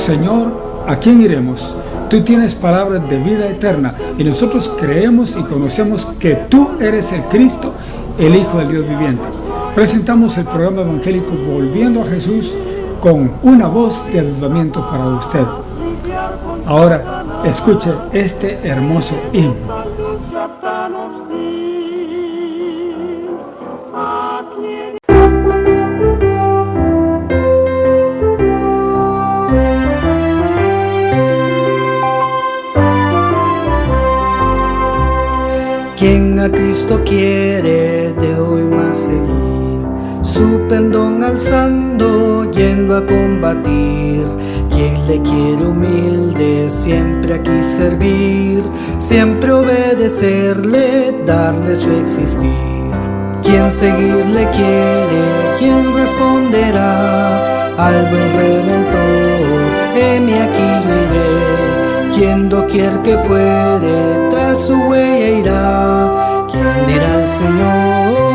Señor, ¿a quién iremos? Tú tienes palabras de vida eterna y nosotros creemos y conocemos que tú eres el Cristo, el Hijo del Dios viviente. Presentamos el programa evangélico Volviendo a Jesús con una voz de avivamiento para usted. Ahora, escuche este hermoso himno. Quien a Cristo quiere de hoy más seguir, su pendón alzando, yendo a combatir. Quien le quiere humilde, siempre aquí servir, siempre obedecerle, darle su existir. Quien seguirle quiere, quien responderá al buen Redentor, heme aquí yo iré. Quien doquier que puede, tras su huella irá. Quien dirá al Señor,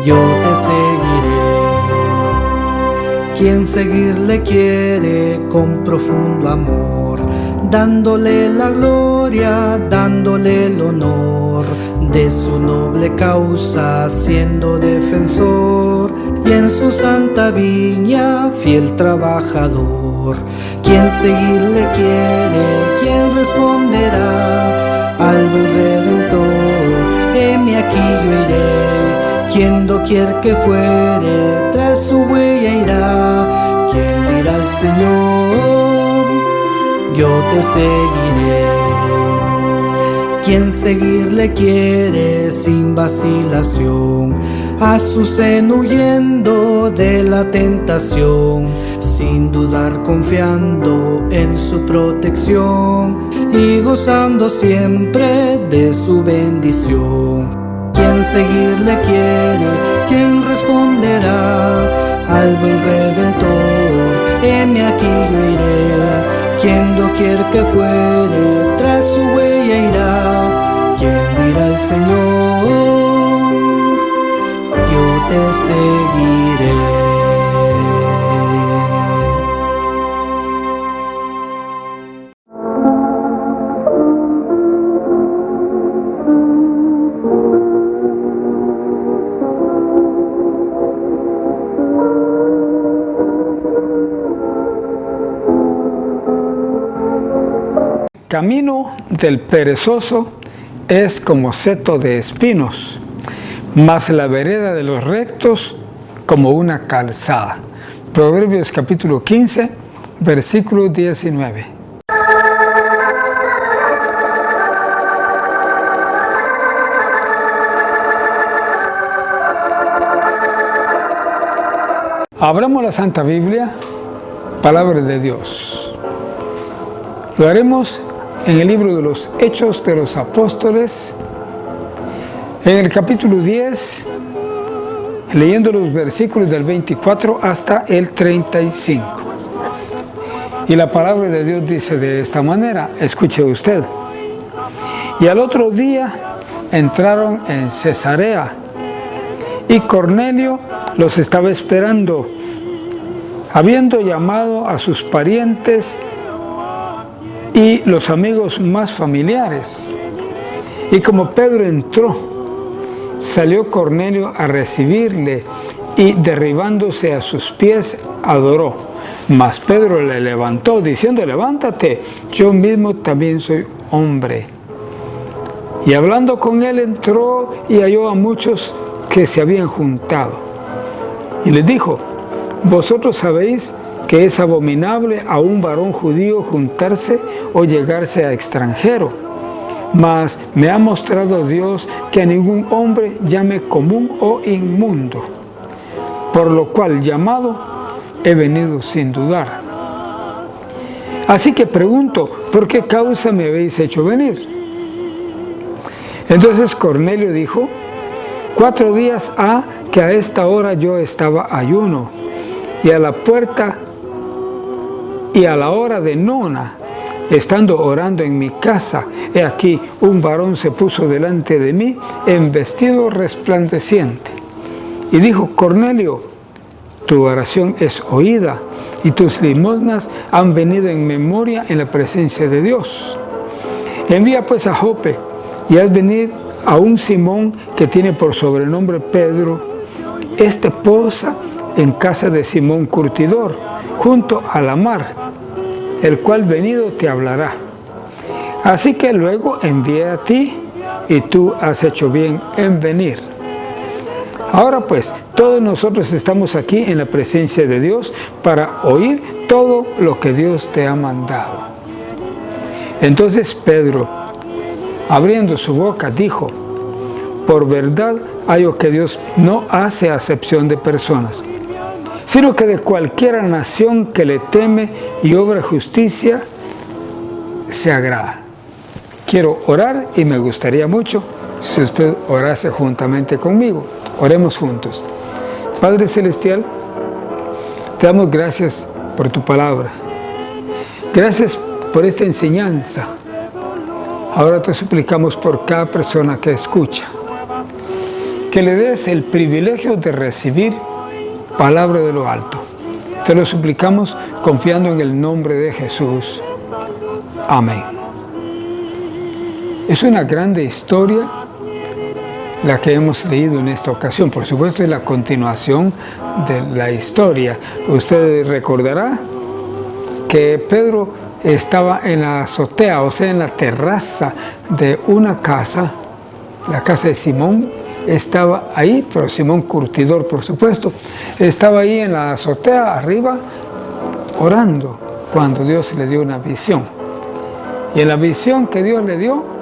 yo te seguiré. Quien seguirle quiere con profundo amor, dándole la gloria, dándole el honor de su noble causa, siendo defensor, y en su santa viña fiel trabajador. Quien seguirle quiere, quien responderá al buen Redentor, heme aquí yo iré. Quien doquier que fuere, tras su huella irá. Quien dirá al Señor, yo te seguiré. Quien seguirle quiere sin vacilación, a su seno huyendo de la tentación, sin dudar confiando en su protección y gozando siempre de su bendición. Quien seguirle quiere, quien responderá al buen Redentor, heme aquí yo iré. Quien doquier que fuere, tras su huella irá. Quien dirá al Señor, yo te seguiré. Camino del perezoso es como seto de espinos, mas la vereda de los rectos como una calzada. Proverbios capítulo 15, versículo 19. Abramos la Santa Biblia, palabra de Dios. Lo haremos en el libro de los Hechos de los Apóstoles, en el capítulo 10, leyendo los versículos del 24 hasta el 35. Y la palabra de Dios dice de esta manera, escuche usted. Y al otro día entraron en Cesarea, y Cornelio los estaba esperando, habiendo llamado a sus parientes y los amigos más familiares. Y como Pedro entró, salió Cornelio a recibirle y derribándose a sus pies adoró. Mas Pedro le levantó diciendo, levántate, yo mismo también soy hombre. Y hablando con él entró y halló a muchos que se habían juntado. Y les dijo, vosotros sabéis que es abominable a un varón judío juntarse o llegarse a extranjero. Mas me ha mostrado Dios que a ningún hombre llame común o inmundo, por lo cual llamado he venido sin dudar. Así que pregunto, ¿por qué causa me habéis hecho venir? Entonces Cornelio dijo, 4 días ha que a esta hora yo estaba ayuno, y a la puerta y a la hora de nona, estando orando en mi casa, he aquí un varón se puso delante de mí en vestido resplandeciente. Y dijo, Cornelio, tu oración es oída, y tus limosnas han venido en memoria en la presencia de Dios. Envía pues a Jope y haz venir a un Simón que tiene por sobrenombre Pedro. Este posa en casa de Simón Curtidor, junto a la mar, el cual venido te hablará. Así que luego envié a ti, y tú has hecho bien en venir. Ahora pues, todos nosotros estamos aquí en la presencia de Dios para oír todo lo que Dios te ha mandado. Entonces Pedro, abriendo su boca, dijo: por verdad hallo que Dios no hace acepción de personas, sino que de cualquiera nación que le teme y obra justicia, se agrada. Quiero orar y me gustaría mucho si usted orase juntamente conmigo. Oremos juntos. Padre Celestial, te damos gracias por tu palabra. Gracias por esta enseñanza. Ahora te suplicamos por cada persona que escucha, que le des el privilegio de recibir palabra de lo alto. Te lo suplicamos confiando en el nombre de Jesús. Amén. Es una grande historia la que hemos leído en esta ocasión. Por supuesto, es la continuación de la historia. Usted recordará que Pedro estaba en la azotea, o sea, en la terraza de una casa, la casa de Simón. Estaba ahí, pero Simón Curtidor, por supuesto, estaba ahí en la azotea arriba orando cuando Dios le dio una visión. Y en la visión que Dios le dio,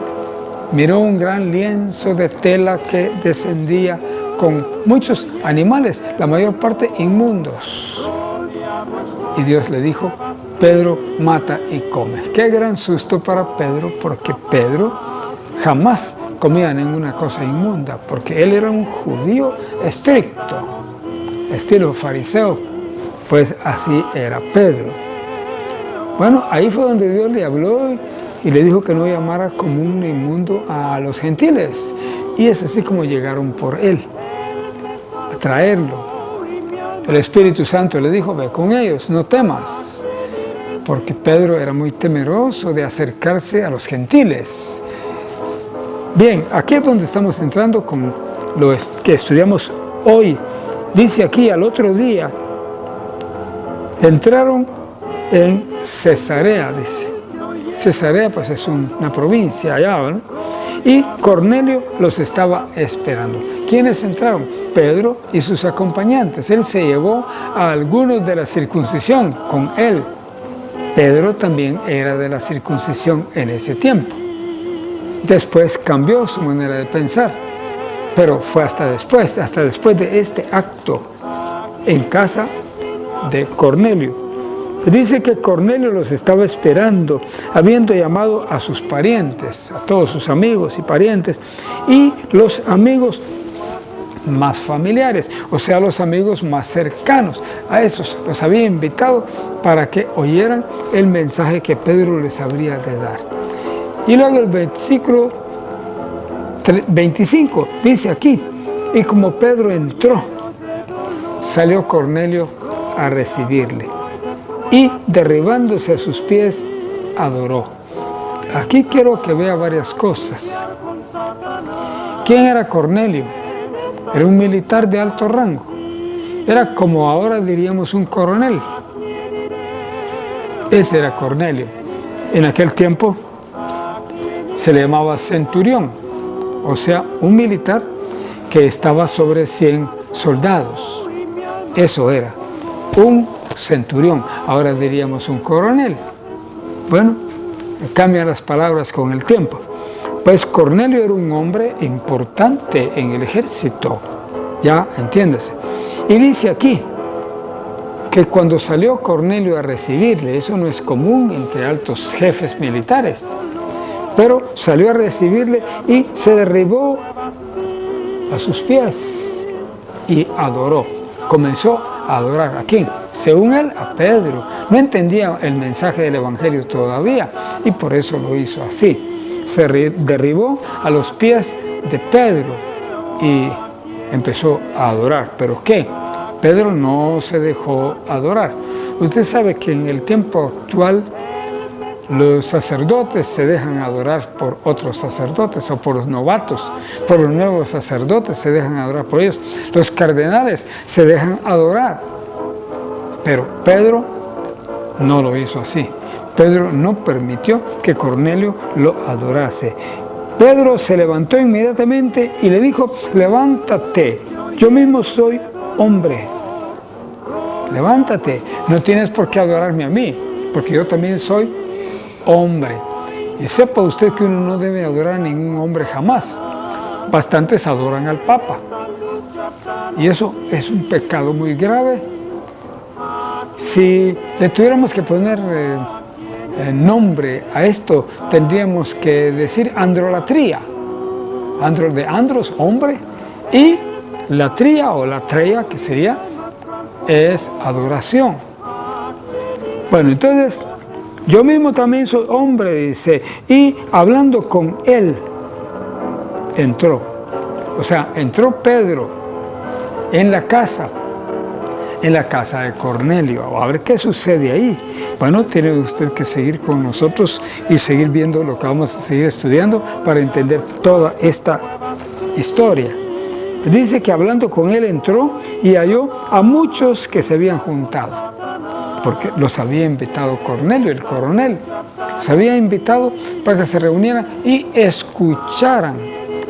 miró un gran lienzo de tela que descendía con muchos animales, la mayor parte inmundos. Y Dios le dijo: Pedro, mata y come. Qué gran susto para Pedro, porque Pedro jamás comía ninguna cosa inmunda, porque él era un judío estricto, estilo fariseo. Pues así era Pedro. Bueno, ahí fue donde Dios le habló y le dijo que no llamara común ni inmundo a los gentiles. Y es así como llegaron por él, a traerlo. El Espíritu Santo le dijo: ve con ellos, no temas. Porque Pedro era muy temeroso de acercarse a los gentiles. Bien, aquí es donde estamos entrando con lo que estudiamos hoy. Dice aquí: al otro día entraron en Cesarea, dice. Cesarea pues es una provincia allá, ¿no? Y Cornelio los estaba esperando. ¿Quiénes entraron? Pedro y sus acompañantes. Él se llevó a algunos de la circuncisión con él. Pedro también era de la circuncisión en ese tiempo. Después cambió su manera de pensar, pero fue hasta después de este acto en casa de Cornelio. Dice que Cornelio los estaba esperando, habiendo llamado a sus parientes, a todos sus amigos y parientes, y los amigos más familiares, o sea, los amigos más cercanos. A esos los había invitado para que oyeran el mensaje que Pedro les habría de dar. Y luego el versículo 25 dice aquí: y como Pedro entró, salió Cornelio a recibirle, y derribándose a sus pies, adoró. Aquí quiero que vea varias cosas. ¿Quién era Cornelio? Era un militar de alto rango. Era como ahora diríamos un coronel. Ese era Cornelio. En aquel tiempo se le llamaba centurión, o sea, un militar que estaba sobre 100 soldados. Eso era un centurión. Ahora diríamos un coronel. Bueno, cambian las palabras con el tiempo. Pues Cornelio era un hombre importante en el ejército, ya entiéndase. Y dice aquí que cuando salió Cornelio a recibirle, eso no es común entre altos jefes militares, pero salió a recibirle y se derribó a sus pies y adoró. Comenzó a adorar. ¿A quién? Según él, a Pedro. No entendía el mensaje del Evangelio todavía y por eso lo hizo así. Se derribó a los pies de Pedro y empezó a adorar. ¿Pero qué? Pedro no se dejó adorar. Usted sabe que en el tiempo actual los sacerdotes se dejan adorar por otros sacerdotes o por los novatos, por los nuevos sacerdotes se dejan adorar por ellos. Los cardenales se dejan adorar. Pero Pedro no lo hizo así. Pedro no permitió que Cornelio lo adorase. Pedro se levantó inmediatamente y le dijo: levántate, yo mismo soy hombre. Levántate, no tienes por qué adorarme a mí, porque yo también soy hombre. Y sepa usted que uno no debe adorar a ningún hombre jamás. Bastantes adoran al Papa. Y eso es un pecado muy grave. Si le tuviéramos que poner nombre a esto, tendríamos que decir androlatría. De andros, hombre, y latría o latreia, que sería, es adoración. Bueno, entonces, yo mismo también soy hombre, dice, y hablando con él, entró. O sea, entró Pedro en la casa de Cornelio. A ver qué sucede ahí. Bueno, tiene usted que seguir con nosotros y seguir viendo lo que vamos a seguir estudiando para entender toda esta historia. Dice que hablando con él entró y halló a muchos que se habían juntado, porque los había invitado Cornelio, el coronel. Los había invitado para que se reunieran y escucharan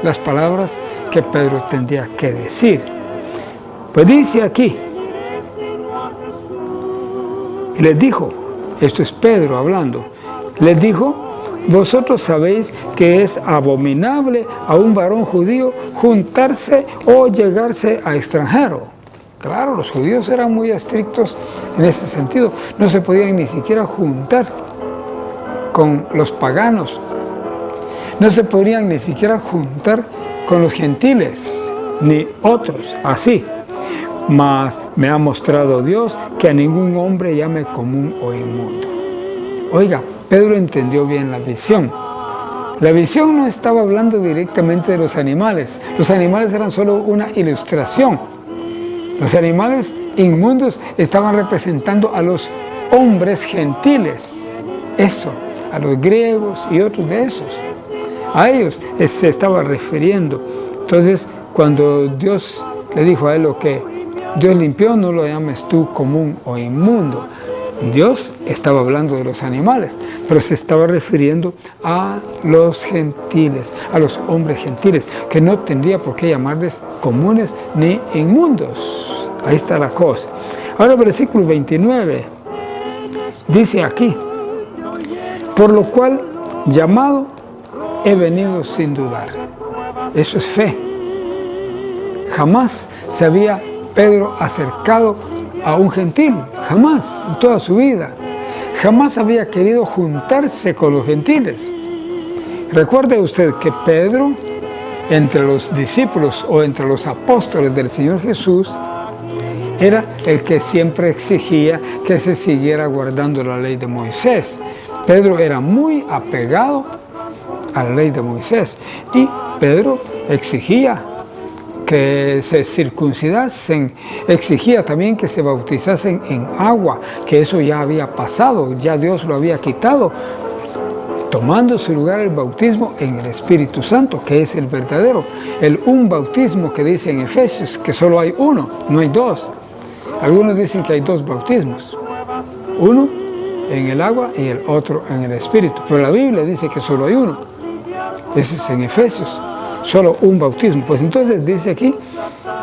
las palabras que Pedro tendría que decir. Pues dice aquí, les dijo, esto es Pedro hablando, les dijo: vosotros sabéis que es abominable a un varón judío juntarse o llegarse a extranjero. Claro, los judíos eran muy estrictos en ese sentido. No se podían ni siquiera juntar con los paganos. No se podrían ni siquiera juntar con los gentiles, ni otros, así. Mas me ha mostrado Dios que a ningún hombre llame común o inmundo. Oiga, Pedro entendió bien la visión. La visión no estaba hablando directamente de los animales. Los animales eran solo una ilustración. Los animales inmundos estaban representando a los hombres gentiles. Eso, a los griegos y otros de esos. A ellos se estaba refiriendo. Entonces, cuando Dios le dijo a él lo que Dios limpió, no lo llames tú común o inmundo. Dios estaba hablando de los animales, pero se estaba refiriendo a los gentiles, a los hombres gentiles, que no tendría por qué llamarles comunes ni inmundos. Ahí está la cosa. Ahora, versículo 29, dice aquí: por lo cual, llamado, he venido sin dudar. Eso es fe. Jamás se había Pedro acercado a un gentil, jamás en toda su vida. Jamás había querido juntarse con los gentiles. Recuerde usted que Pedro, entre los discípulos o entre los apóstoles del Señor Jesús, era el que siempre exigía que se siguiera guardando la ley de Moisés. Pedro era muy apegado a la ley de Moisés y Pedro exigía que se circuncidasen, exigía también que se bautizasen en agua, que eso ya había pasado, ya Dios lo había quitado, tomando su lugar el bautismo en el Espíritu Santo, que es el verdadero, un bautismo que dice en Efesios que solo hay uno, no hay dos. Algunos dicen que hay dos bautismos, uno en el agua y el otro en el Espíritu, pero la Biblia dice que solo hay uno, ese es en Efesios. Solo un bautismo. Pues entonces dice aquí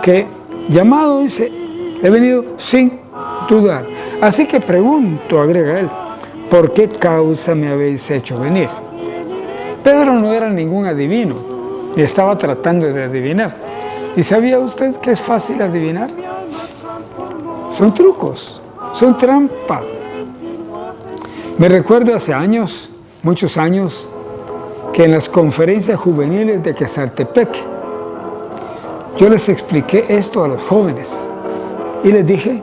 que llamado, dice, he venido sin dudar. Así que pregunto, agrega él, ¿por qué causa me habéis hecho venir? Pedro no era ningún adivino y estaba tratando de adivinar. ¿Y sabía usted que es fácil adivinar? Son trucos, son trampas. Me recuerdo hace años, muchos años, que en las conferencias juveniles de Quesaltepec, yo les expliqué esto a los jóvenes y les dije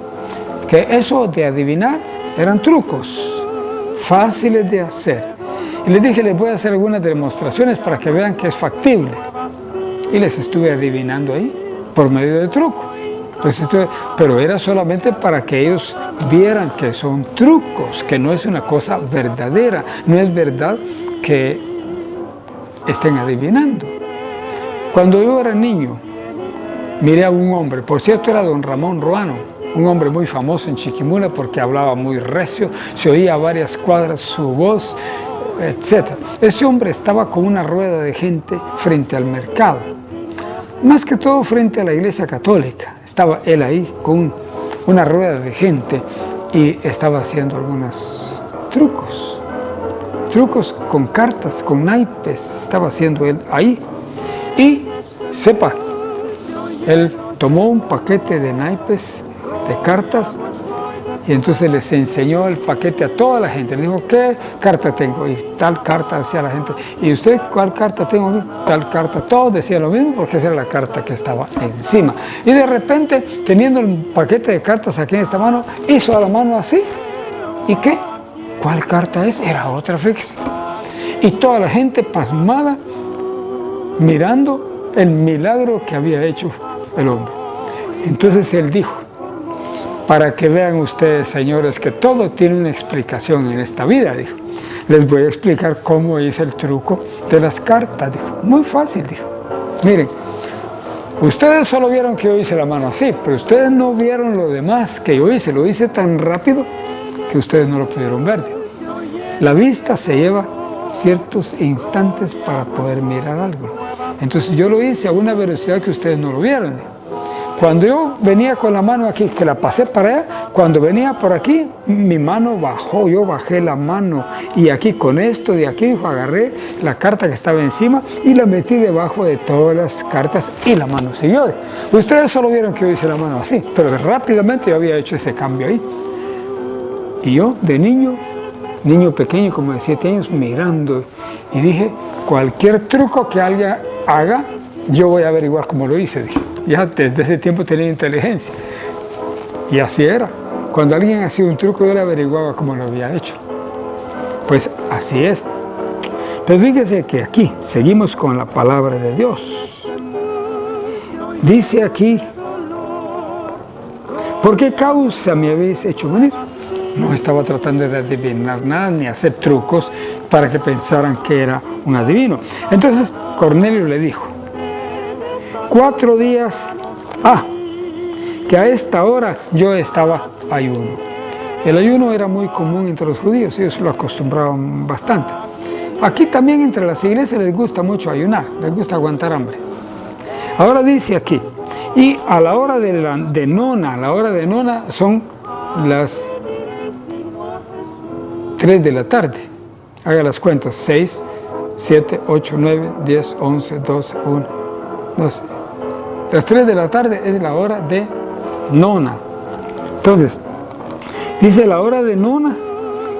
que eso de adivinar eran trucos fáciles de hacer. Y les dije, les voy a hacer algunas demostraciones para que vean que es factible. Y les estuve adivinando ahí por medio del truco. Pero era solamente para que ellos vieran que son trucos, que no es una cosa verdadera, no es verdad que estén adivinando. Cuando yo era niño, miré a un hombre, por cierto era don Ramón Ruano, un hombre muy famoso en Chiquimula porque hablaba muy recio, se oía a varias cuadras su voz, etc. Ese hombre estaba con una rueda de gente frente al mercado, más que todo frente a la iglesia católica. Estaba él ahí con una rueda de gente y estaba haciendo algunos trucos con cartas, con naipes, estaba haciendo él ahí. Y sepa, él tomó un paquete de naipes, de cartas, y entonces les enseñó el paquete a toda la gente. Le dijo, ¿qué carta tengo? Y tal carta decía la gente. ¿Y usted cuál carta tengo aquí? Tal carta. Todos decían lo mismo porque esa era la carta que estaba encima. Y de repente, teniendo el paquete de cartas aquí en esta mano, hizo a la mano así. ¿Y qué? ¿Cuál carta es? Era otra, fíjese. Y toda la gente pasmada, mirando el milagro que había hecho el hombre. Entonces él dijo, para que vean ustedes, señores, que todo tiene una explicación en esta vida, dijo. Les voy a explicar cómo hice el truco de las cartas, dijo. Muy fácil, dijo. Miren, ustedes solo vieron que yo hice la mano así, pero ustedes no vieron lo demás que yo hice. Lo hice tan rápido que ustedes no lo pudieron ver, dijo. La vista se lleva ciertos instantes para poder mirar algo. Entonces yo lo hice a una velocidad que ustedes no lo vieron, dijo. Cuando yo venía con la mano aquí, que la pasé para allá, cuando venía por aquí, mi mano bajó, yo bajé la mano. Y aquí con esto de aquí, dijo, agarré la carta que estaba encima y la metí debajo de todas las cartas y la mano siguió. Ustedes solo vieron que yo hice la mano así, pero rápidamente yo había hecho ese cambio ahí. Y yo, de niño pequeño, como de 7 años, mirando. Y dije, cualquier truco que alguien haga, yo voy a averiguar cómo lo hice, dije. Ya desde ese tiempo tenía inteligencia. Y así era. Cuando alguien hacía un truco, yo le averiguaba cómo lo había hecho. Pues así es. Pero fíjese que aquí seguimos con la palabra de Dios. Dice aquí, ¿por qué causa me habéis hecho venir? No estaba tratando de adivinar nada ni hacer trucos para que pensaran que era un adivino. Entonces Cornelio le dijo, 4 días, que a esta hora yo estaba ayuno. El ayuno era muy común entre los judíos, ellos lo acostumbraban bastante. Aquí también entre las iglesias les gusta mucho ayunar, les gusta aguantar hambre. Ahora dice aquí, y a la hora de nona son las 3 de la tarde. Haga las cuentas, 6, 7, 8, 9, 10, 11, 12, 1, 12. Las 3 de la tarde es la hora de nona. Entonces, dice la hora de nona,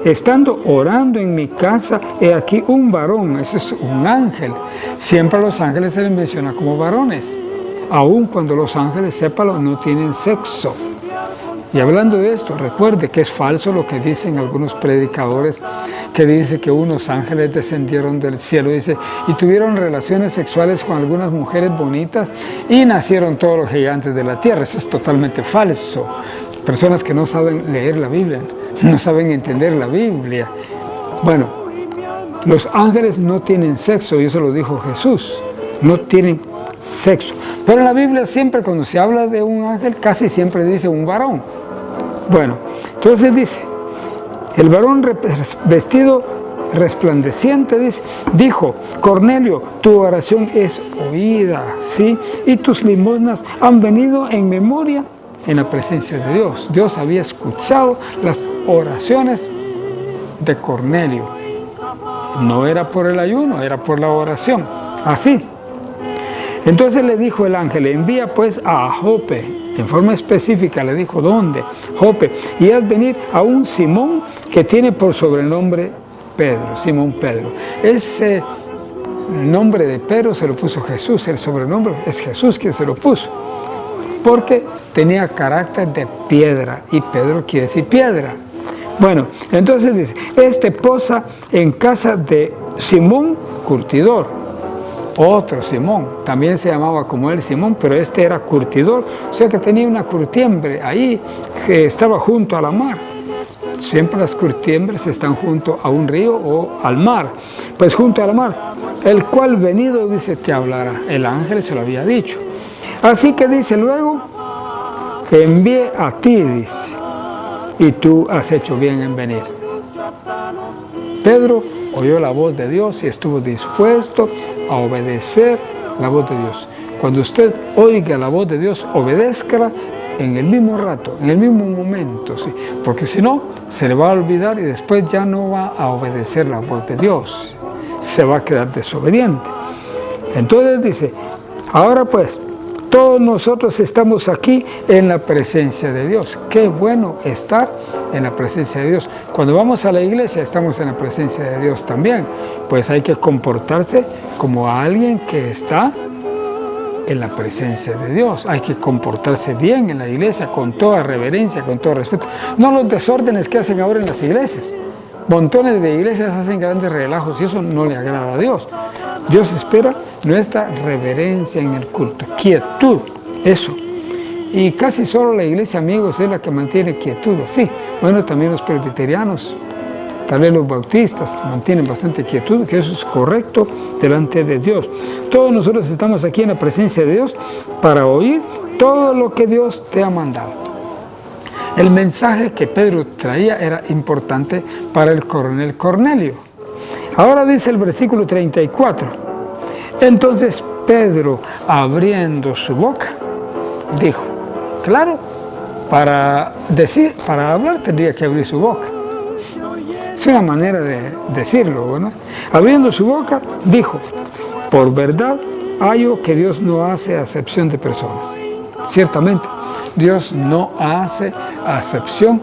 estando orando en mi casa, he aquí un varón, ese es un ángel. Siempre a los ángeles se les menciona como varones, aun cuando los ángeles, sépalo, no tienen sexo. Y hablando de esto, recuerde que es falso lo que dicen algunos predicadores, que dice que unos ángeles descendieron del cielo, dice, y tuvieron relaciones sexuales con algunas mujeres bonitas y nacieron todos los gigantes de la tierra. Eso es totalmente falso. Personas que no saben leer la Biblia, no saben entender la Biblia. Bueno, los ángeles no tienen sexo, y eso lo dijo Jesús, no tienen sexo. Pero en la Biblia siempre cuando se habla de un ángel, casi siempre dice un varón. Bueno, entonces dice, el varón vestido resplandeciente, dijo, Cornelio, tu oración es oída, ¿sí? Y tus limosnas han venido en memoria en la presencia de Dios. Dios había escuchado las oraciones de Cornelio. No era por el ayuno, era por la oración. Así. Entonces le dijo el ángel, envía pues a Jope, en forma específica le dijo, ¿dónde? Jope, y haz venir a un Simón que tiene por sobrenombre Pedro, Simón Pedro. Ese nombre de Pedro se lo puso Jesús, el sobrenombre es Jesús quien se lo puso, porque tenía carácter de piedra, y Pedro quiere decir piedra. Bueno, entonces dice, posa en casa de Simón curtidor. otro Simón, también se llamaba como él Simón, pero este era curtidor, o sea que tenía una curtiembre ahí que estaba junto a la mar. Siempre las curtiembres están junto a un río o al mar, pues junto a la mar, el cual venido, dice, te hablará. El ángel se lo había dicho. Así que dice luego, te envié a ti, dice, y tú has hecho bien en venir. Pedro oyó la voz de Dios y estuvo dispuesto a obedecer la voz de Dios. Cuando usted oiga la voz de Dios, obedézcala en el mismo rato, en el mismo momento, ¿sí? Porque si no, se le va a olvidar y después ya no va a obedecer la voz de Dios. Se va a quedar desobediente. Entonces dice, ahora pues, todos nosotros estamos aquí en la presencia de Dios. Qué bueno estar en la presencia de Dios. Cuando vamos a la iglesia estamos en la presencia de Dios también. Pues hay que comportarse como alguien que está en la presencia de Dios. Hay que comportarse bien en la iglesia con toda reverencia, con todo respeto. No los desórdenes que hacen ahora en las iglesias. Montones de iglesias hacen grandes relajos y eso no le agrada a Dios. Dios espera nuestra reverencia en el culto, quietud, eso. Y casi solo la iglesia, amigos, es la que mantiene quietud. Sí, bueno, también los presbiterianos, también los bautistas mantienen bastante quietud, que eso es correcto delante de Dios. Todos nosotros estamos aquí en la presencia de Dios para oír todo lo que Dios te ha mandado. El mensaje que Pedro traía era importante para el coronel Cornelio. Ahora dice el versículo 34. Entonces Pedro, abriendo su boca, dijo, claro, para hablar tendría que abrir su boca. Es una manera de decirlo, ¿no? Abriendo su boca, dijo, por verdad hallo que Dios no hace acepción de personas. Ciertamente, Dios no hace acepción.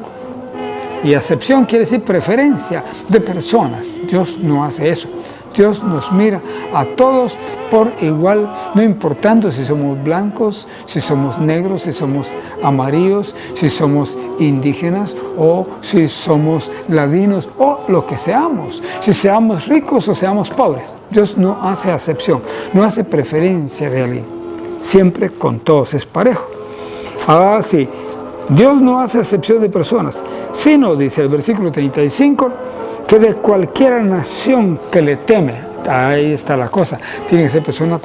Y acepción quiere decir preferencia de personas. Dios no hace eso. Dios nos mira a todos por igual, no importando si somos blancos, si somos negros, si somos amarillos, si somos indígenas o si somos ladinos o lo que seamos, si seamos ricos o seamos pobres. Dios no hace acepción, no hace preferencia de alguien. Siempre con todos es parejo. Ah, sí. Dios no hace acepción de personas, sino, dice el versículo 35, que de cualquier nación que le teme, ahí está la cosa, tiene que ser persona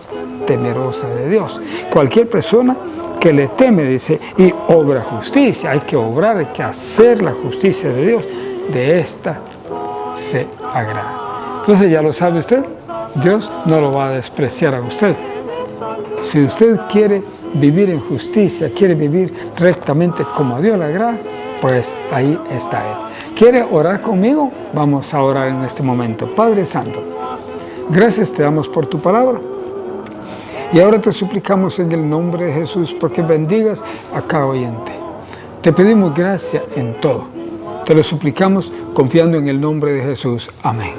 temerosa de Dios. Cualquier persona que le teme, dice, y obra justicia, hay que obrar, hay que hacer la justicia de Dios, de esta se agrada. Entonces ya lo sabe usted, Dios no lo va a despreciar a usted. Si usted quiere vivir en justicia, quiere vivir rectamente como a Dios le agrada, pues ahí está Él. ¿Quiere orar conmigo? Vamos a orar en este momento. Padre Santo, gracias te damos por tu palabra. Y ahora te suplicamos en el nombre de Jesús porque bendigas a cada oyente. Te pedimos gracia en todo. Te lo suplicamos confiando en el nombre de Jesús. Amén.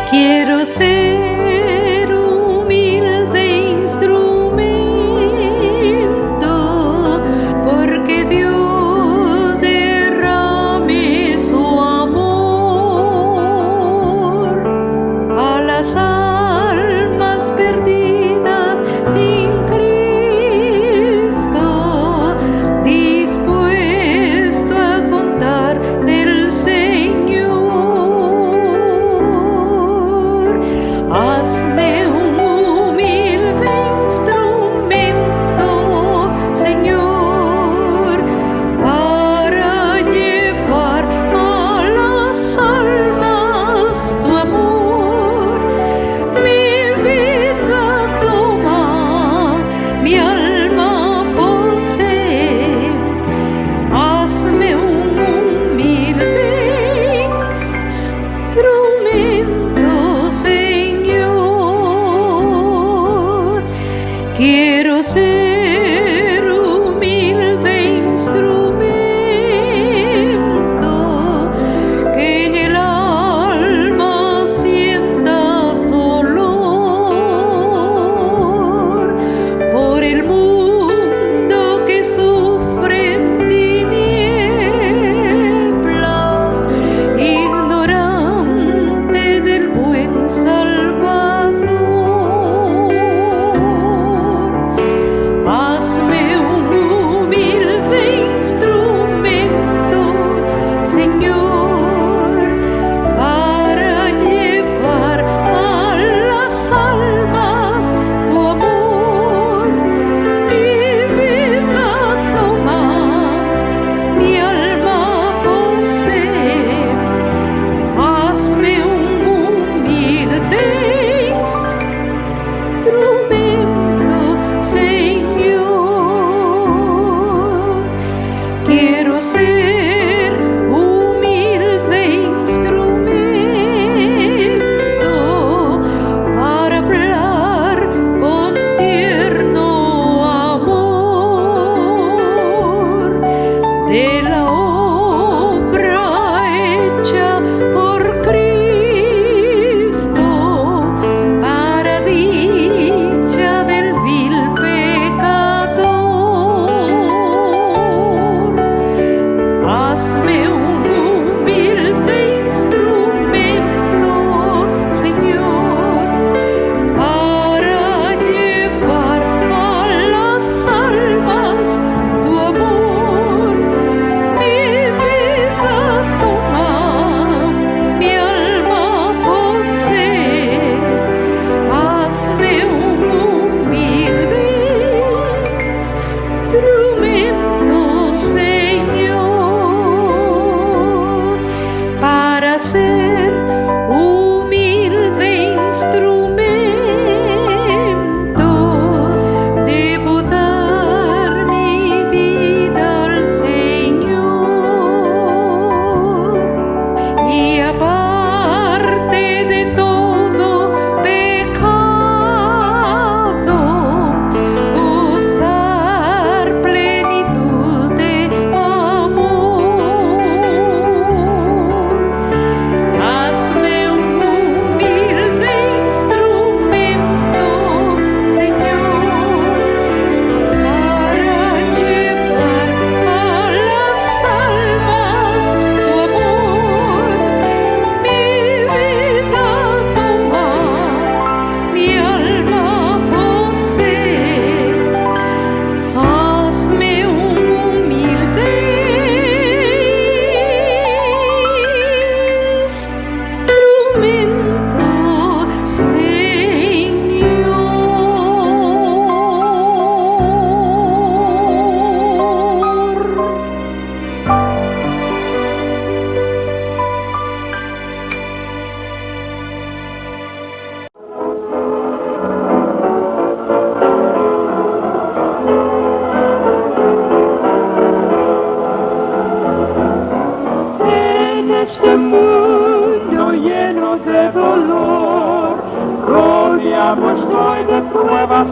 Quiero ser humilde instrumento, porque Dios derrame su amor a las almas perdidas sin Cristo, dispuesto a contar del Señor. Hazme un humilde instrumento, Señor, para llevar a las almas tu amor. Mi vida toma, mi alma posee. Hazme un humilde instrumento, Señor. Quiero ser humilde instrumento, que en el alma sienta este mundo lleno de dolor, rodeamos hoy de pruebas.